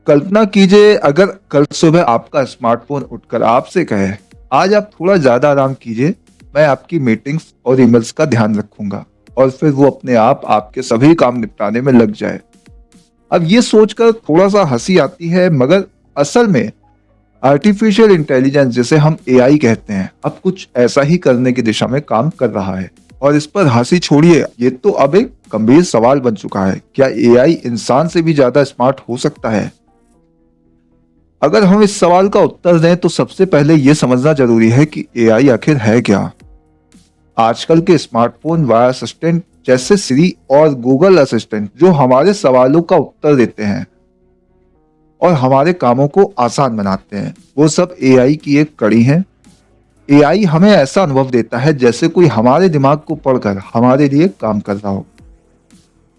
कल्पना कीजिए अगर कल सुबह आपका स्मार्टफोन उठकर आपसे कहे, आज आप थोड़ा ज्यादा आराम कीजिए, मैं आपकी मीटिंग्स और ईमेल्स का ध्यान रखूंगा। और फिर वो अपने आप आपके सभी काम निपटाने में लग जाए। अब ये सोचकर थोड़ा सा हंसी आती है, मगर असल में आर्टिफिशियल इंटेलिजेंस, जिसे हम एआई कहते हैं, अब कुछ ऐसा ही करने की दिशा में काम कर रहा है। और इस पर हंसी छोड़िए, ये तो अब एक गंभीर सवाल बन चुका है। क्या एआई इंसान से भी ज्यादा स्मार्ट हो सकता है? अगर हम इस सवाल का उत्तर दें तो सबसे पहले यह समझना जरूरी है कि एआई आखिर है क्या। आजकल के स्मार्टफोन वॉइस असिस्टेंट जैसे सिरी और गूगल असिस्टेंट जो हमारे सवालों का उत्तर देते हैं और हमारे कामों को आसान बनाते हैं, वो सब एआई की एक कड़ी है। एआई हमें ऐसा अनुभव देता है जैसे कोई हमारे दिमाग को पढ़कर हमारे लिए काम कर रहा हो।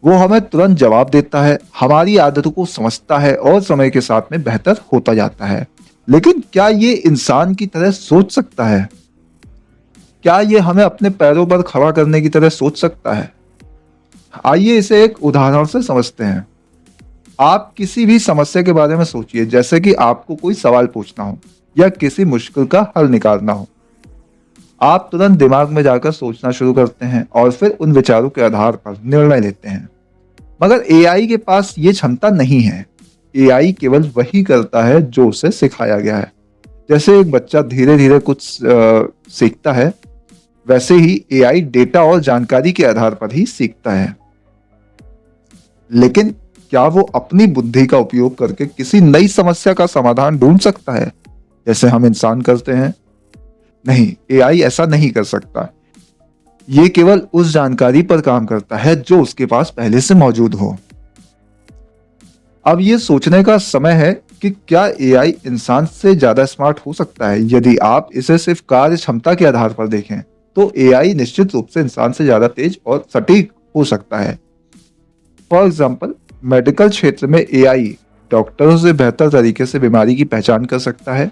वो हमें तुरंत जवाब देता है, हमारी आदतों को समझता है और समय के साथ में बेहतर होता जाता है। लेकिन क्या ये इंसान की तरह सोच सकता है? क्या ये हमें अपने पैरों पर खड़ा करने की तरह सोच सकता है? आइए इसे एक उदाहरण से समझते हैं। आप किसी भी समस्या के बारे में सोचिए, जैसे कि आपको कोई सवाल पूछना हो या किसी मुश्किल का हल निकालना हो। आप तुरंत दिमाग में जाकर सोचना शुरू करते हैं और फिर उन विचारों के आधार पर निर्णय लेते हैं। मगर एआई के पास ये क्षमता नहीं है। एआई केवल वही करता है जो उसे सिखाया गया है। जैसे एक बच्चा धीरे धीरे कुछ सीखता है, वैसे ही एआई डेटा और जानकारी के आधार पर ही सीखता है। लेकिन क्या वो अपनी बुद्धि का उपयोग करके किसी नई समस्या का समाधान ढूंढ सकता है, जैसे हम इंसान करते हैं? नहीं, एआई ऐसा नहीं कर सकता। ये केवल उस जानकारी पर काम करता है जो उसके पास पहले से मौजूद हो। अब ये सोचने का समय है कि क्या एआई इंसान से ज्यादा स्मार्ट हो सकता है। यदि आप इसे सिर्फ कार्य क्षमता के आधार पर देखें तो एआई निश्चित रूप से इंसान से ज्यादा तेज और सटीक हो सकता है। फॉर एग्जाम्पल, मेडिकल क्षेत्र में एआई डॉक्टरों से बेहतर तरीके से बीमारी की पहचान कर सकता है।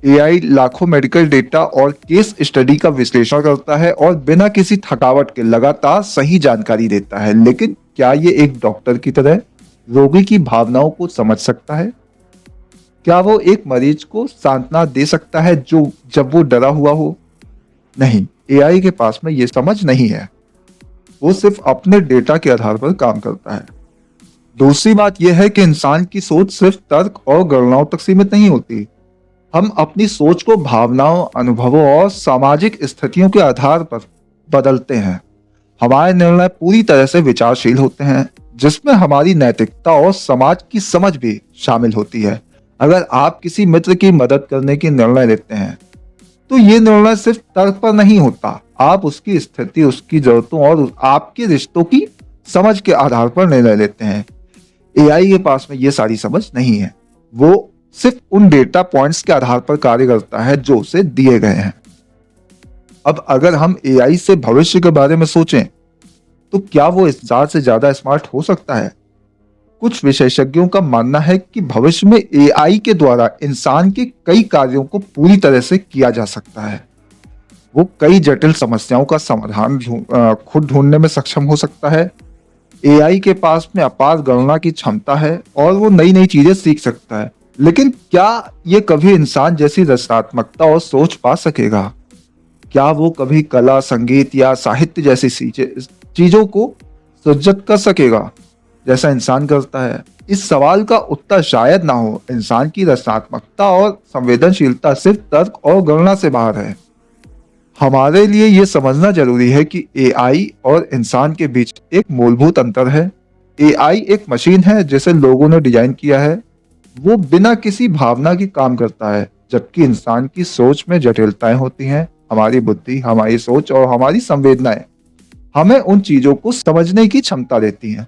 एआई लाखों मेडिकल डेटा और केस स्टडी का विश्लेषण करता है और बिना किसी थकावट के लगातार सही जानकारी देता है। लेकिन क्या ये एक डॉक्टर की तरह रोगी की भावनाओं को समझ सकता है? क्या वो एक मरीज को सांत्वना दे सकता है जो जब वो डरा हुआ हो? नहीं, एआई के पास में ये समझ नहीं है। वो सिर्फ अपने डेटा के आधार पर काम करता है। दूसरी बात यह है कि इंसान की सोच सिर्फ तर्क और गणनाओं तक सीमित नहीं होती। हम अपनी सोच को भावनाओं, अनुभवों और सामाजिक स्थितियों के आधार पर बदलते हैं। हमारे निर्णय पूरी तरह से विचारशील होते हैं, जिसमें हमारी नैतिकता और समाज की समझ भी शामिल होती है। अगर आप किसी मित्र की मदद करने की निर्णय लेते हैं तो ये निर्णय सिर्फ तर्क पर नहीं होता। आप उसकी स्थिति, उसकी जरूरतों और आपके रिश्तों की समझ के आधार पर निर्णय लेते हैं। एआई के पास में ये सारी समझ नहीं है। वो सिर्फ उन डेटा पॉइंट्स के आधार पर कार्य करता है जो उसे दिए गए हैं। अब अगर हम एआई से भविष्य के बारे में सोचें तो क्या वो इंसान से ज्यादा स्मार्ट हो सकता है? कुछ विशेषज्ञों का मानना है कि भविष्य में एआई के द्वारा इंसान के कई कार्यों को पूरी तरह से किया जा सकता है। वो कई जटिल समस्याओं का समाधान खुद ढूंढने में सक्षम हो सकता है। एआई के पास में अपार गणना की क्षमता है और वो नई नई चीजें सीख सकता है। लेकिन क्या ये कभी इंसान जैसी रचनात्मकता और सोच पा सकेगा? क्या वो कभी कला, संगीत या साहित्य जैसी चीजों को सृजित कर सकेगा जैसा इंसान करता है? इस सवाल का उत्तर शायद ना हो। इंसान की रचनात्मकता और संवेदनशीलता सिर्फ तर्क और गणना से बाहर है। हमारे लिए यह समझना जरूरी है कि एआई और इंसान के बीच एक मूलभूत अंतर है। एआई एक मशीन है जिसे लोगों ने डिजाइन किया है। वो बिना किसी भावना के काम करता है, जबकि इंसान की सोच में जटिलताएं होती हैं। हमारी बुद्धि, हमारी सोच और हमारी संवेदनाएं हमें उन चीजों को समझने की क्षमता देती हैं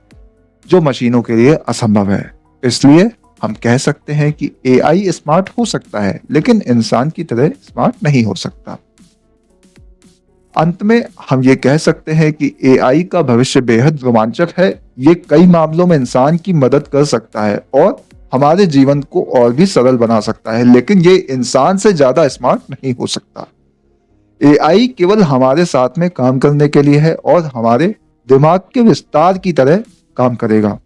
जो मशीनों के लिए असंभव है। इसलिए हम कह सकते हैं कि एआई स्मार्ट हो सकता है, लेकिन इंसान की तरह स्मार्ट नहीं हो सकता। अंत में हम ये कह सकते हैं कि एआई का भविष्य बेहद रोमांचक है। ये कई मामलों में इंसान की मदद कर सकता है और हमारे जीवन को और भी सरल बना सकता है, लेकिन ये इंसान से ज्यादा स्मार्ट नहीं हो सकता। एआई केवल हमारे साथ में काम करने के लिए है और हमारे दिमाग के विस्तार की तरह काम करेगा।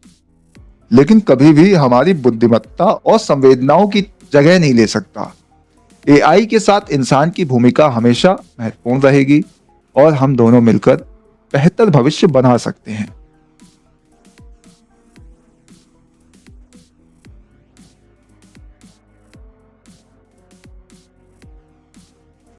लेकिन कभी भी हमारी बुद्धिमत्ता और संवेदनाओं की जगह नहीं ले सकता। एआई के साथ इंसान की भूमिका हमेशा महत्वपूर्ण रहेगी और हम दोनों मिलकर बेहतर भविष्य बना सकते हैं।